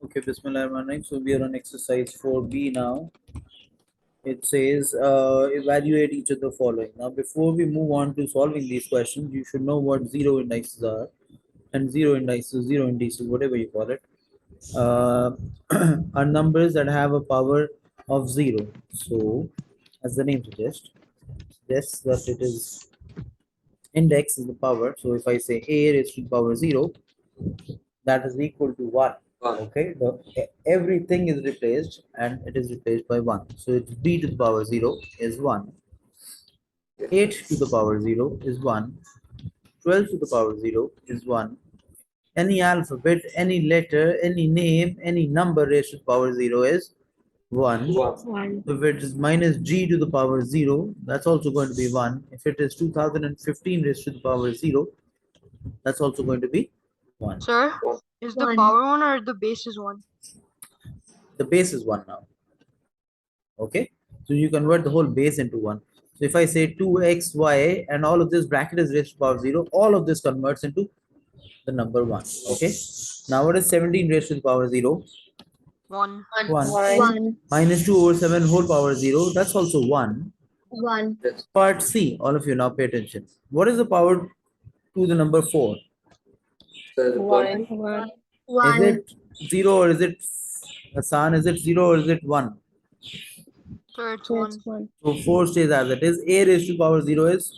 Okay, Bismillahirrahmanirrahim. So we are on exercise 4B now. It says evaluate each of the following. Now, before we move on to solving these questions, you should know what zero indices are, and zero indices, whatever you call it, uh, are numbers that have a power of zero. So, as the name suggests that it is index is the power. So, if I say a raised to the power zero, that is equal to 1. Okay, everything is replaced and it is replaced by 1. So it's b to the power 0 is 1, 8 to the power 0 is 1, 12 to the power 0 is 1. Any alphabet, any letter, any name, any number raised to the power 0 is 1. One. If it is minus g to the power 0, that's also going to be 1. If it is 2015 raised to the power 0, that's also going to be 1. Sir, is the One. power one or the base is one? The base is 1 now. Okay, so you convert the whole base into 1. So if I say 2xy and all of this bracket is raised to the power 0, all of this converts into the number 1. Okay, now what is 17 raised to the power 0? One. 1. One. Minus 2 over 7 whole power 0, that's also 1. One. Part C, all of you now pay attention. What is the power to the number 4? One. One. Is it 0 or is it Hassan? Is it 0 or is it 1? Sir, it's That's one. one. So 4 stays as it is. A raised to the power 0 is,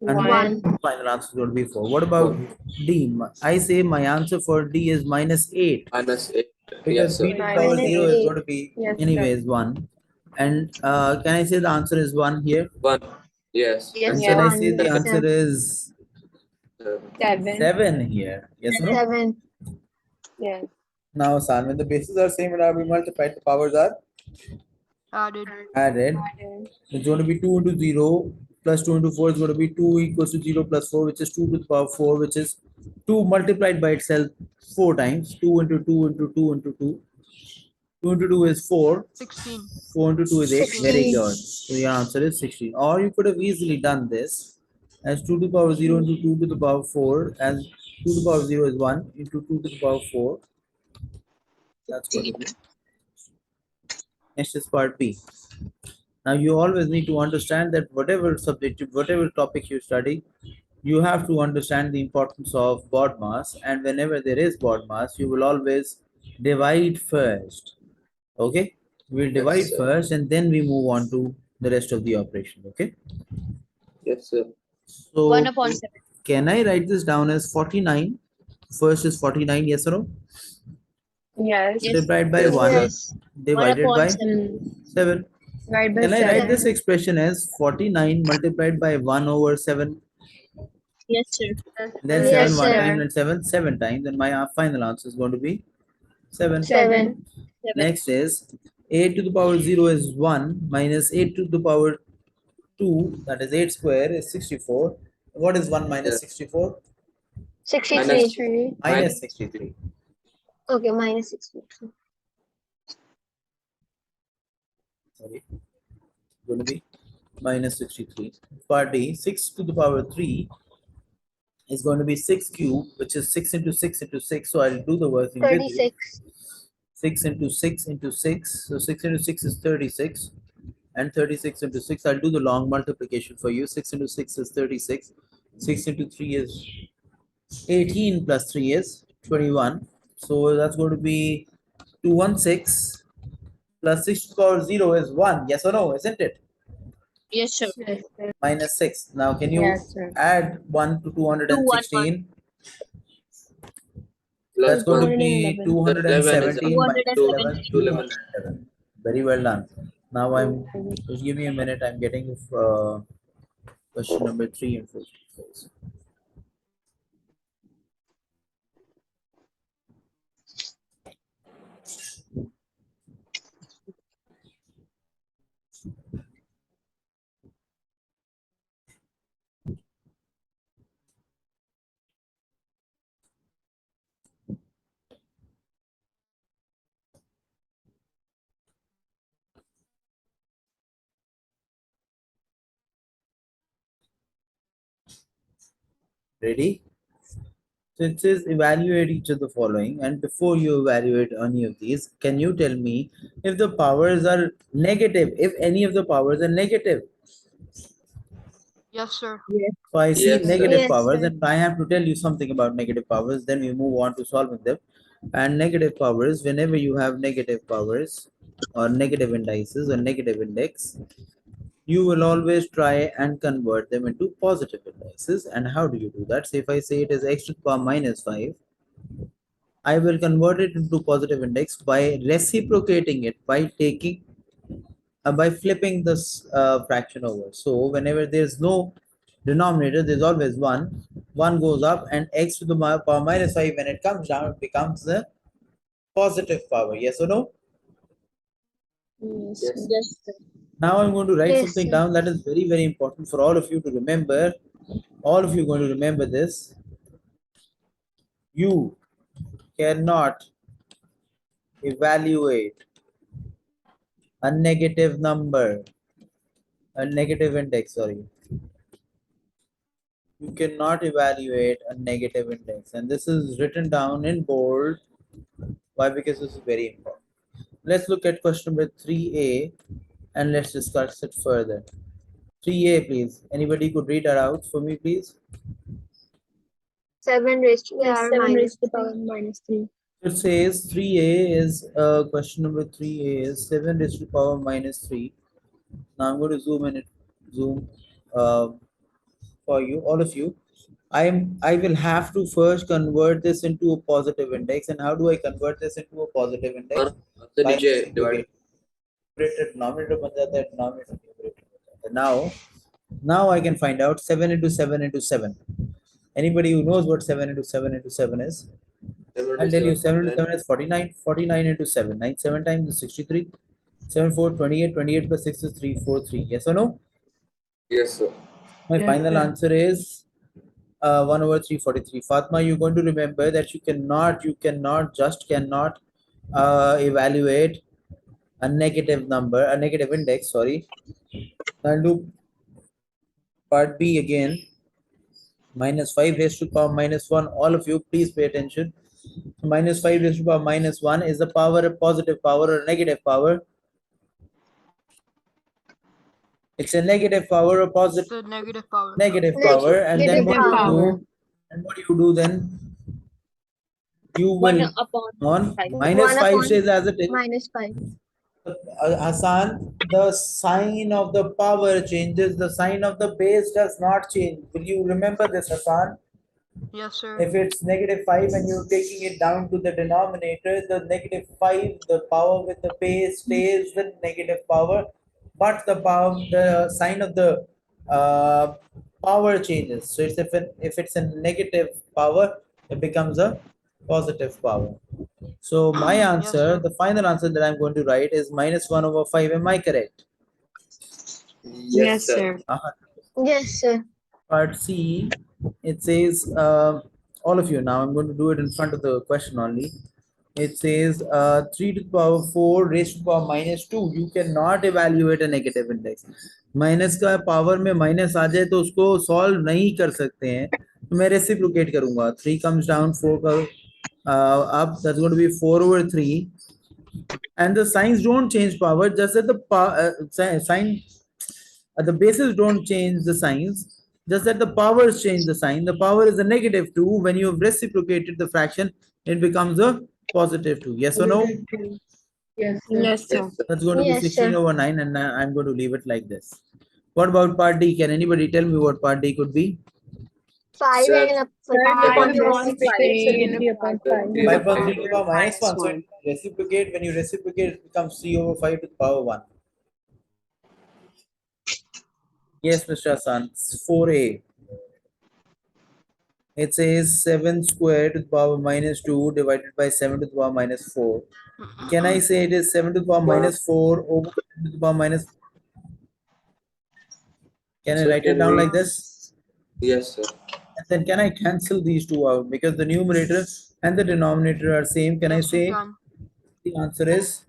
and One. final answer is going to be 4. What about D? I say my answer for D is minus 8, because b to the power Minus 0 is 8. going to be Yes, sir. anyways 1. And can I say the answer is 1 here? Yes, And sir. can I say the Yes, answer sir. is Seven. 7 here? Yes or no? 7. Yes. Now, San, when the bases are same and are being multiplied, the powers are Added. added. It's going to be 2 into 0 plus 2 into 4 is going to be 2 equals to 0 plus 4, which is 2 to the power 4, which is 2 multiplied by itself 4 times. 2 into 2 into 2 into 2. 2 into 2 is 4. 16. 4 into 2 is 8. 16. Very good. So your answer is 16. Or you could have easily done this as 2 to the power 0 into 2 to the power 4, as 2 to the power 0 is 1 into 2 to the power 4. That's what it is. Next is part B. Now you always need to understand that whatever subject, whatever topic you study, you have to understand the importance of bod mass, and whenever there is bod mass, you will always divide first. Okay, we'll divide first and then we move on to the rest of the operation. Okay, so 1 upon 7. can I write this down as 49? First is 49, yes or no? Yes. Multiplied by 1 Yes. 1 divided upon by 7. 7. Right by Can I write this 7. expression as 49 multiplied by 1 over 7? Yes, sir. Then Yes, 7 one sir. time and 7 times, and my final answer is going to be 7. 7. Next is 8 to the power 0 is 1 minus 8 to the power 2, that is 8 square is 64. What is 1 minus 64? 63. Minus 63. Okay, minus 63. Sorry, going to be minus 63. Part D, 6 to the power 3 is going to be 6 cube, which is 6 into 6 into 6. So I'll do the working with you. 36. 6 into 6 into 6. So 6 into 6 is 36. And 36 into 6. I'll do the long multiplication for you. 6 into 6 is 36. 6 into 3 is 18 plus 3 is 21. So that's going to be 216 plus 6 to the power 0 is 1. Yes or no? Isn't it? Yes, sir. Yes, sir. Minus 6. Now, can you Yes, sir. add 1 to 216? That's Plus going to be 211. 217 minus 11, 217. 211. Very well done. Now just give me a minute. I'm getting question number 3 and 4. Ready? So it says evaluate each of the following, and before you evaluate any of these, can you tell me if the powers are negative, if any of the powers are negative? Yes, sir. So I see Yes, sir. negative Yes, powers, sir. and I have to tell you something about negative powers, then we move on to solving them. And negative powers, whenever you have negative powers or negative indices or negative index, you will always try and convert them into positive indices. And how do you do that? So if I say it is x to the power minus 5, I will convert it into positive index by reciprocating it by taking by flipping this fraction over. So whenever there's no denominator, there's always one. One goes up, and x to the power minus 5, when it comes down, it becomes the positive power. Yes or no? Yes. Now I'm going to write Yes, something sir. down that is very, very important for all of you to remember. All of you are going to remember this. You cannot evaluate a negative number, a negative index, sorry. You cannot evaluate a negative index. And this is written down in bold. Why? Because this is very important. Let's look at question number 3a and let's discuss it further. 3a, please. Anybody could read that out for me, please? 7 raised to power minus 3. It says 3a is question number 3a is 7 raised to the power minus 3. Now I'm going to zoom in it, zoom uh, for you, all of you. I will have to first convert this into a positive index. And how do I convert this into a positive index? तो By नीचे reciprocating. Numerator denominator बन जाता है, denominator numerator बन जाता है. Now I can find out 7 into 7 into 7. Anybody who knows what 7 into 7 into 7 is? I'll tell you 7 into 7 is 49. 49 into 7. 9 7 times is 63. 7 4 28. 28 plus 6 is 343. Yes or no? Yes, sir. My final answer is 1 over 343. Fatma, you're going to remember that you cannot evaluate a negative number, a negative index, sorry. I'll do part B again. Minus 5 raised to power minus 1. All of you, please pay attention. Minus 5 raised to power minus 1 is the power, a positive power or a negative power. It's a negative power or positive The negative power. negative power. And then Negative what do you power. do? And what do you do then? You will on minus 1 5 upon stays as it is. minus 5. Hassan, the sign of the power changes, the sign of the base does not change. Will you remember this, Hassan? Yes, sir. If it's negative 5 and you're taking it down to the denominator, the negative 5, the power with the base stays the negative power, but the sign of the uh, power changes. So it's if it's a negative power, it becomes a positive power. So my Yes, answer, sir. the final answer that I'm going to write is minus 1 over 5. Am I correct? Yes, sir. Yes, sir. Part C, it says, all of you now, I'm going to do it in front of the question only. It says 3 to the power 4 raised to the power minus 2. You cannot evaluate a negative index. Minus का power में minus आ जाए तो उसको solve नहीं कर सकते हैं, तो मैं रेसिप्रोकेट करूंगा. 3 comes down, 4 का up, that's going to be 4 over 3. And the signs don't change power, just that the sign the bases don't change the signs, just that the powers change the sign. The power is a negative 2. When you have reciprocated the fraction, it becomes a positive 2. Yes or no? Yes, sir. That's going to be Yes, 16 sir. over 9, and I'm going to leave it like this. What about part D? Can anybody tell me what part D could be? 5 Sir, and up 5 upon 6. 5 upon 3 to the power minus 1. So it reciprocate. When you reciprocate, it becomes 3 over 5 to the power 1. Yes, Mr. Hassan. 4a. It says 7 squared to the power minus 2 divided by 7 to the power minus 4. Can I say it is 7 to the power minus 4 over 7 to the power minus? Can I Sir, write it can down we- like this? Yes, sir. And then can I cancel these two out? Because the numerator and the denominator are same. Can I Yes, you say can. the answer is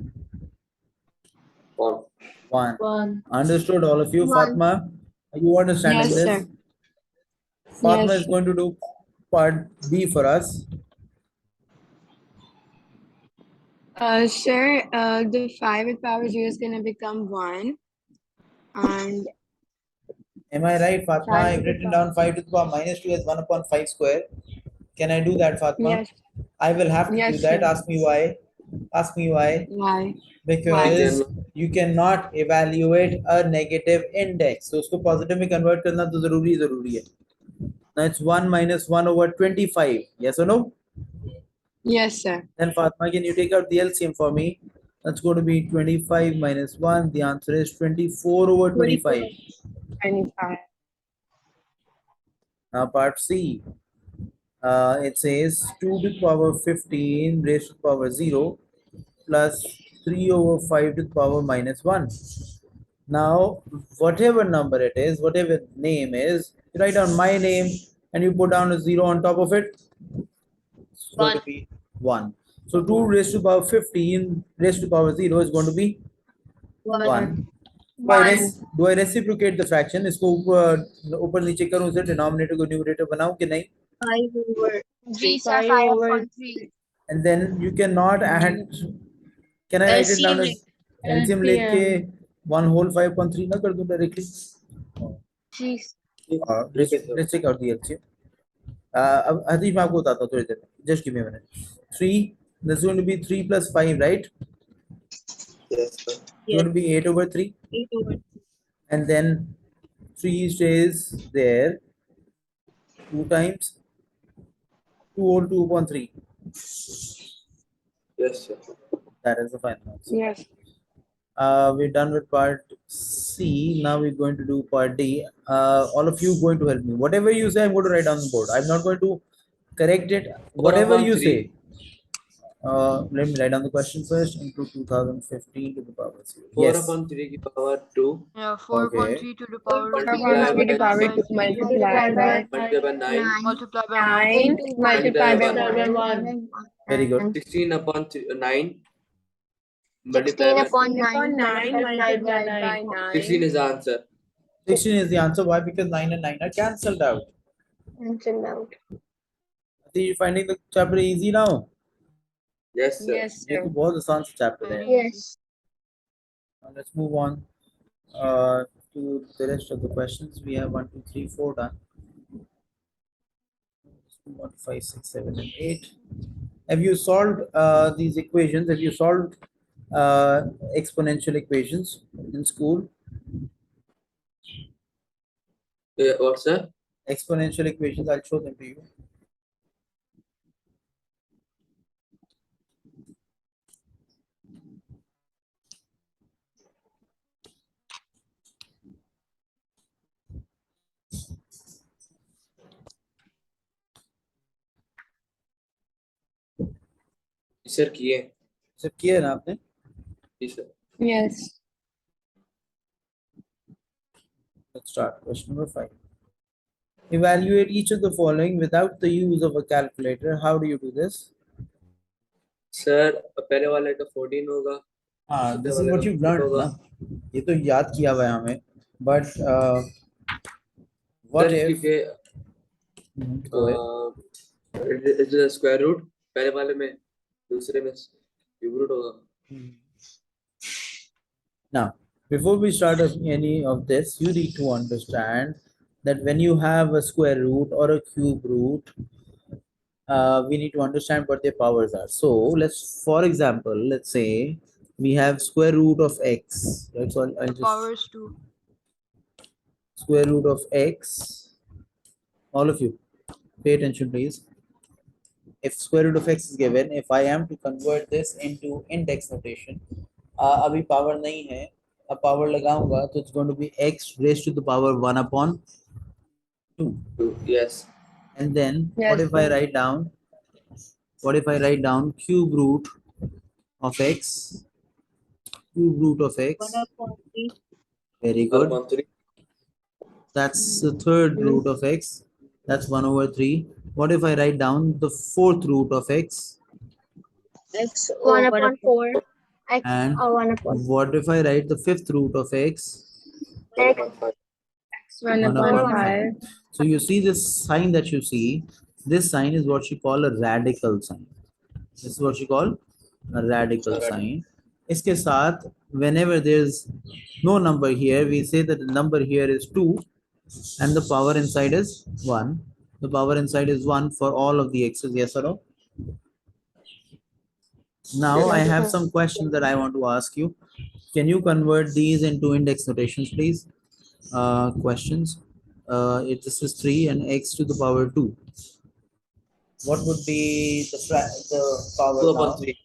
One. 1? Understood, all of you? 1. Fatma, are you understanding Yes, this? sir. Fatma Yes. is going to do part B for us? Sir, the 5 with power 0 is gonna become 1. And Am I right, Fatma? 5 I've to the written power. down 5 to the power minus 2 as 1 upon 5 square. Can I do that, Fatma? Yes. I will have to do Yes, that. sir. Ask me why. Ask me why. Why? Because you cannot evaluate a negative index. So उसको positive में convert करना तो जरूरी है. Now it's 1 minus 1 over 25. Yes or no? Yes, sir. Then Fatma, can you take out the LCM for me? That's going to be 25 minus 1. The answer is 24 over 25. 25. Now part C. It says 2 to the power 15 raised to the power 0 plus 3 over 5 to the power minus 1. Now, whatever number it is, whatever name is, you write down my name and you put down a 0 on top of it. It's going to be 1. So 2 raised to the power 15 raised to the power 0 is going to be 1. Do I reciprocate the fraction? इसको ऊपर नीचे करूं उसे denominator को numerator बनाऊं कि नहीं? 5 over 3. 5 over 3. And then you cannot add. Can I write it down as LCM लेके 1 whole 5/3 ना कर दूं directly? Let's check out the LCM. अब हदीफ मैं आपको बताता हूँ थोड़ी देर में. Just give me a minute. 3. That's going to be 3 plus 5, right? Yes, sir. It's going to be 8 over 3. 8 over 3. And then 3 stays there 2 times 2 whole 2/3. Yes, sir. That is the final answer. Yes. We're done with part C. Now we're going to do part D. All of you going to help me. Whatever you say, I'm going to write on the board. I'm not going to correct it. Whatever you say. Let me write down the question first. Into 2015 to the power 0. 4 Yes. upon 3 की power 2 Yeah, 4/3 to the power 4 2 upon 3 to the power 2 multiplied by multiplied by multiplied by 9 9 multiplied by 1. 1. Very good. 16 upon 9 16 multiplied by upon 9 9 multiplied by 9. 16 is the answer. 16 is the answer. Why? Because 9 and 9 are cancelled out. Cancelled out. I think you're finding the chapter easy now. Yes, sir. Yes, ये sir. तो बहुत आसान सा chapter है. Yes. Now let's move on to the rest of the questions. We have 1, 2, 3, 4 done. 1, 5, 6, 7, and 8. Have you solved these equations? Have you solved exponential equations in school? Yeah, what, sir? Exponential equations, I'll show them to you. Sir किए. सब किया ना आपने? जी sir. Yes. Let's start. Question number 5. Evaluate each of the following without the use of a calculator. How do you do this? Sir पहले वाले का 14 होगा. हाँ, this is what you've learned ना. ये तो याद किया हुआ है हमें. But what if? Is the square root पहले वाले में, दूसरे में cube root होगा. Now, before we start any of this, you need to understand that when you have a square root or a cube root, we need to understand what their powers are. So let's, for example, let's say we have square root of x. Right? So I'll just powers 2. square root of x. All of you, pay attention, please. If square root of x is given, if I am to convert this into index notation, अभी power नहीं है, अब power लगाऊंगा तो it's going to be x raised to the power 1 upon 2. Yes. And then Yes, what if I write down? What if I write down cube root of x? Cube root of x. 1 upon 3. Very good. That's the third root of x. That's 1 over 3. What if I write down the fourth root of x? X 1 upon 4. X And 1 upon 4. what if I write the fifth root of x? X 1 1 upon upon 5. So you see this sign that you see, This sign is what you call a radical sign. This is what you call a radical sign. इसके साथ whenever there's no number here, we say that the number here is 2 and the power inside is 1. The power inside is 1 for all of the x's, yes or no? Now I have some questions that I want to ask you. Can you convert these into index notations, please? Questions. This is 3 and x to the power 2. What would be the power 2 now? upon 3.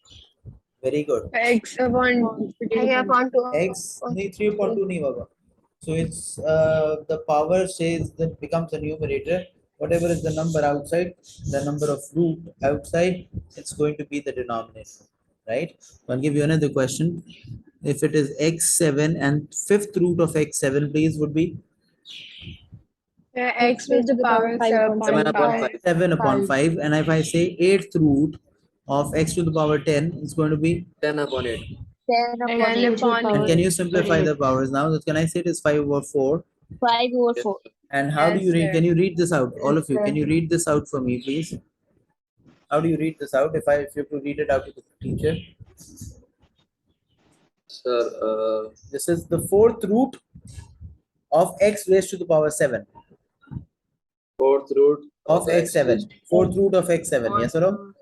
Very good. X upon X नहीं 3.2 नहीं होगा. So it's the power says that becomes a numerator. Whatever is the number outside, the number of root outside, it's going to be the denominator, right? I'll give you another question. If it is x7 and fifth root of x7, please, would be X with the power 7 upon 5. 7 upon 5. And if I say eighth root of x to the power 10, it's going to be. 10 upon 8. 10 upon And can you simplify the powers now? Can I say it is 5 over 4? 5 over Yes. 4. And how do Yes, you read? sir. Can you read this out? All of you, can you read this out for me, please? How do you read this out? If you have to read it out to the teacher, Sir, this is the fourth root of x raised to the power 7 fourth root of x7. Fourth root of x7. Yes or no?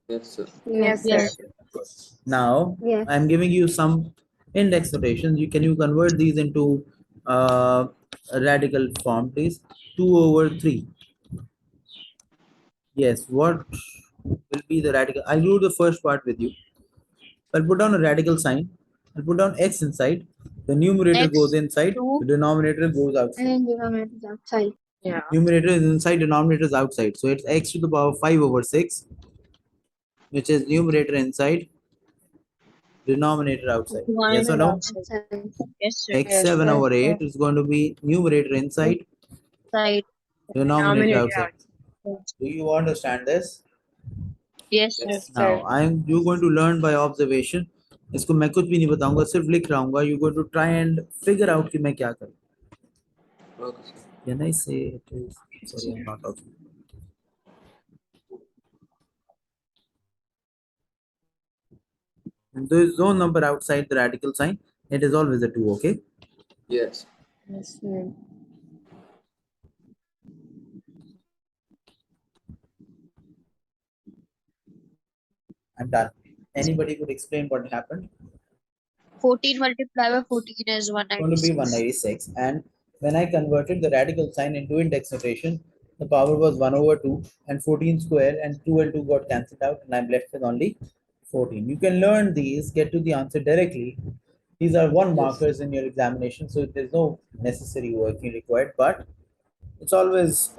Yes, sir. Yes, sir. Yes. Now Yes. I'm giving you some index notations. Can you convert these into a radical form, please? 2 over 3. Yes. What will be the radical? I'll do the first part with you. I'll put down a radical sign. I'll put down x inside. The numerator X, goes inside. 2, The denominator goes outside. and denominator is outside. Yeah. Numerator is inside, denominator is outside. So it's x to the power 5 over 6, which is numerator inside, denominator outside. One Yes or no? outside. Yes, sir. x7 over 8 is going to be numerator inside, Side. denominator Denominator outside. Do you understand this? Yes, sir. Yes, Now sir. you're going to learn by observation. इसको मैं कुछ भी नहीं बताऊंगा, सिर्फ लिख रहा हूँ. You're going to try and figure out कि मैं क्या करूँ. Okay, sir. Can I say it is? Sorry, I'm not talking. And there is no number outside the radical sign. It is always a 2, okay? Yes. Yes, sir. I'm done. Anybody could explain what happened? 14 multiplied by 14 is It's going to be 196. 196. And when I converted the radical sign into index notation, the power was 1 over 2 and 14 square, and 2 and 2 got cancelled out, and I'm left with only 14. You can learn these, get to the answer directly. These are one markers in your examination, so there's no necessary working required, but it's always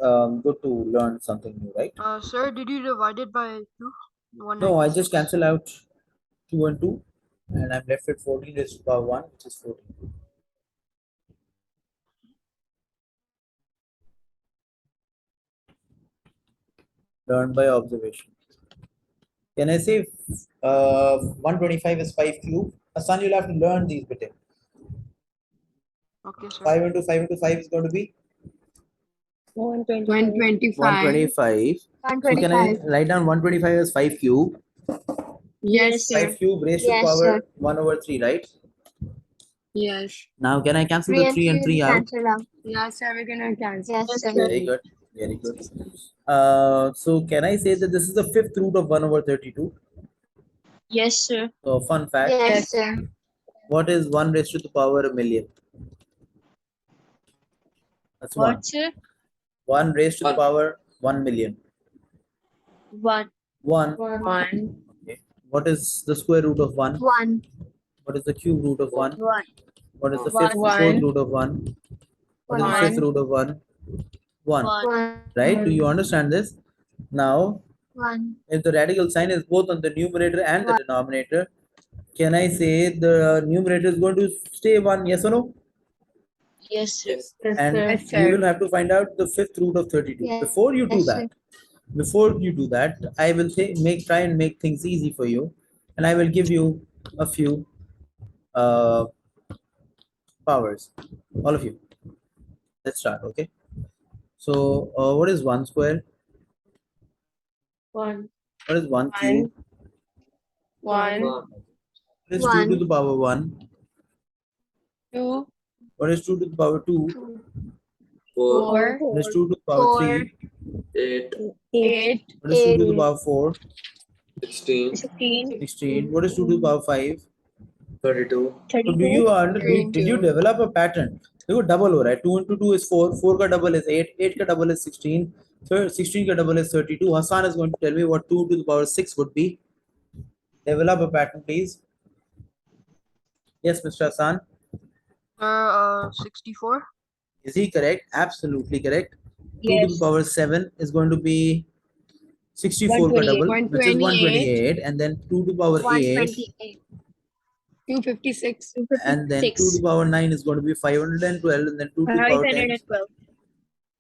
good to learn something new, right? Sir, did you divide it by 2? No, I just 196. cancel out 2 and 2, and I'm left with 14 raised to the power 1, which is 14. Learn by observation. Can I say 125 is 5 cube? Son, you'll have to learn these bit. Okay, sir. 5 into 5 into 5 is going to be 125. 125. So can I write down 125 as 5 cube? Yes, sir. 5 cube raised to the Yes, power sir. 1 over 3, right? Yes. Now can I cancel the 3 and 3 out? Cancel out. Yes, sir. We're gonna cancel. Yes, sir. Very good. Very good. So can I say that this is the fifth root of 1 over 32? Yes, sir. So fun fact. Yes, sir. What is 1 raised to the power a million? That's 1. What, sir? 1 raised to the One. power 1 million. 1. 1. 1. Okay. What is the square root of 1? 1. What is the cube root of 1? 1. What is the One. fourth root of 1? What is the fifth root of 1? 1. 1. Right? Do you understand this? Now, 1. if the radical sign is both on the numerator and the denominator, can I say the numerator is going to stay 1? Yes or no? Yes, sir. Yes. And Yes, you sir. will have to find out the fifth root of 32. Yes, Before you do yes, that, I will try and make things easy for you, and I will give you a few powers. All of you. Let's start, okay? So what is 1 square? 1. What is 1 cube? 1, One. What is 2 to the power 1? 2, What is 2 to the power 2? 4. 4, What is 2 to the power 3? 8. 8, What is 2 to the power 4? 16. 16. What is 2 to the power 5? 32. So do you did you develop a pattern? देखो double हो रहा है. 2 into 2 is 4. 4 का double is 8. 8 का double is 16. 16 का double is 32. Hassan is going to tell me what 2 to the power 6 would be. Develop a pattern, please. Yes, Mr. Hassan. 64. Is he correct? Absolutely correct. 2 to the power 7 is going to be 64 ka double, which is 128, and then 2 to the power 8, 256, and then 2 to the power 9 is going to be 512, and then 2 to the power 10 is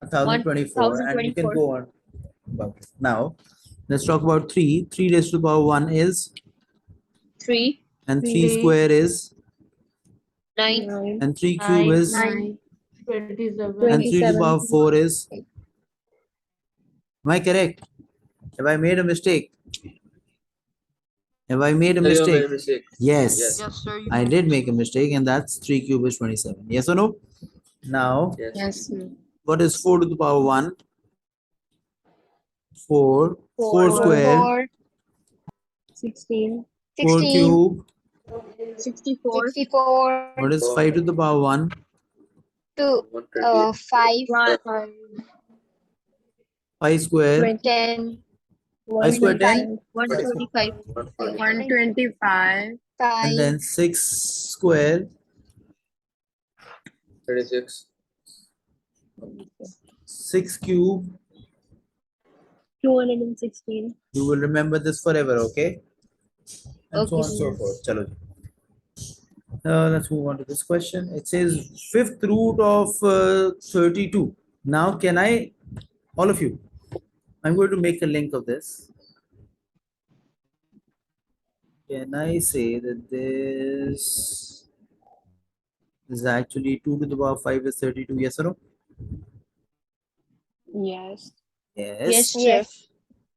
1024, and you can go on. Now, let's talk about 3. 3 raised to the power 1 is, 3. and 3 square is, 9. and 3 cube is, 9, and 3 to the power 4 is. Am I correct? Have I made a mistake? Have I made a No, you have made mistake? a mistake. Yes. Yes. Yes, sir. You I made did it. make a mistake, and that's 3 cube is 27. Yes or no? Now, Yes. yes, sir. what is 4 to the power 1? 4. 4 square. 16. 4 cube. 64. What is 5 to the power 1? 5. 5 square. 10. 5 square 10. 125. 125, And then 6 square. 36. 6 cube. 216. You will remember this forever, okay? And so on Okay, and so forth. Chalo. Let's move on to this question. It says fifth root of 32. Now, can I, all of you, I'm going to make a link of this. Can I say that this is actually 2 to the power 5 is 32? Yes or no? yes, Yes. Yes.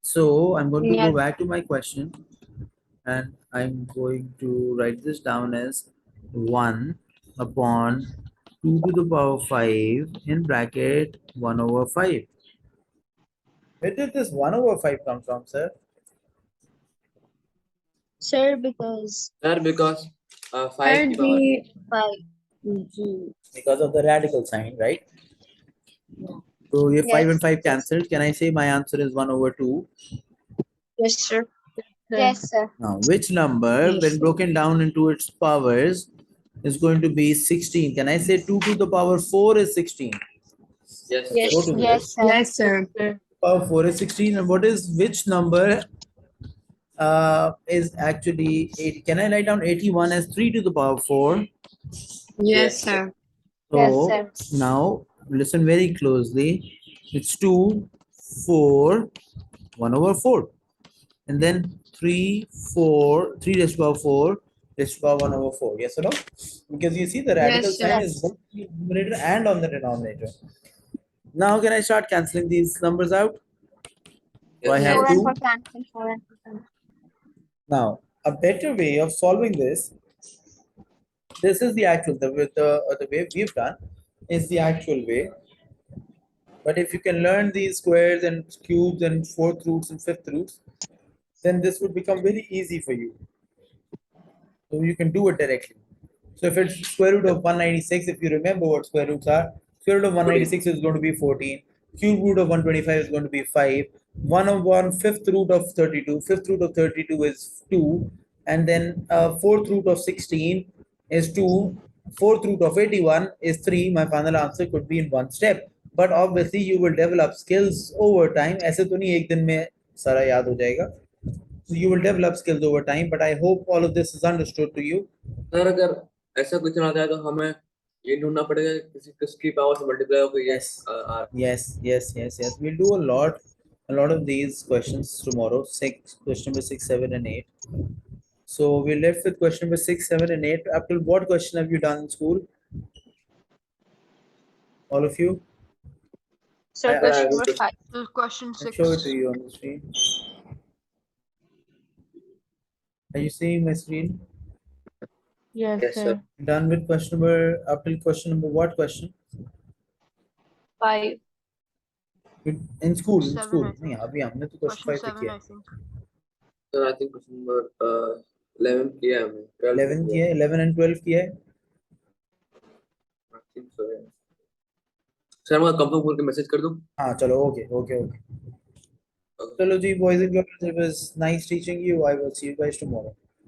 So I'm going to go Yes. back to my question, and I'm going to write this down as 1 upon 2 to the power 5 in bracket 1 over 5. Where did this 1 over 5 come from, sir? Sir, because Sir, because 5 Sir, की power. 5. Because of the radical sign, right? So if 5 and 5 cancelled, can I say my answer is 1 over 2? Yes, sir. Yes, sir. Now, which number, Yes, when sir. broken down into its powers, is going to be 16? Can I say 2 to the power 4 is 16? Yes. Yes, Go to the yes, list. sir. Yes, sir. Power 4 is 16, and what is which number is actually 80? Can I write down 81 as 3 to the power 4? Yes, sir. Yes, So sir. now listen very closely. It's 2, 4, 1 over 4. And then 3, 4, 3 raised to the power 4, raised to the power 1 over 4. Yes or no? Because you see the radical Yes, sign sir. is both on the numerator and on the denominator. Now can I start cancelling these numbers out? So I Yes. have Four and 2. four cancel. 4 and 4 cancel. Now, a better way of solving this is the actual, the way we've done is the actual way. But if you can learn these squares and cubes and fourth roots and fifth roots, then this would become very easy for you. So you can do it directly. So if it's square root of 196, if you remember what square roots are, square root of 196 is going to be 14. Cube root of 125 is going to be 5. 1 of 1, fifth root of 32. Fifth root of 32 is 2. And then fourth root of 16 is 2. Fourth root of 81 is 3. My final answer could be in one step. But obviously you will develop skills over time. ऐसे तो नहीं एक दिन में सारा याद हो जाएगा. So you will develop skills over time. But I hope all of this is understood to you. Sir अगर ऐसा कुछ आता है तो हमें ये ढूंढना पड़ेगा किसकी पावर से मल्टीप्लाई हो गई है Yes. We'll do a lot of these questions tomorrow. Question number 6, 7, and 8. So we're left with question number 6, 7, and 8. Up till what question have you done in school? All of you? Sir, I- question number 5. The question I'll show it to 6. you on the screen. Are you seeing my screen? Yes, Yes, sir. sir. Done with question number, up till question number what question? 5. In school, in 7, school. I नहीं think. अभी हमने तो question Question 5 तक 7, किया I है. think. Sir, I think question number 11 किया है हमने. 12 11 किया किया है, 11 and 12 किया है. I think so, yeah. Sir मैं कंफर्म करके मैसेज कर दूं. हाँ चलो, okay, okay, okay. चलो जी boys and girls, it was nice teaching you. I will see you guys tomorrow.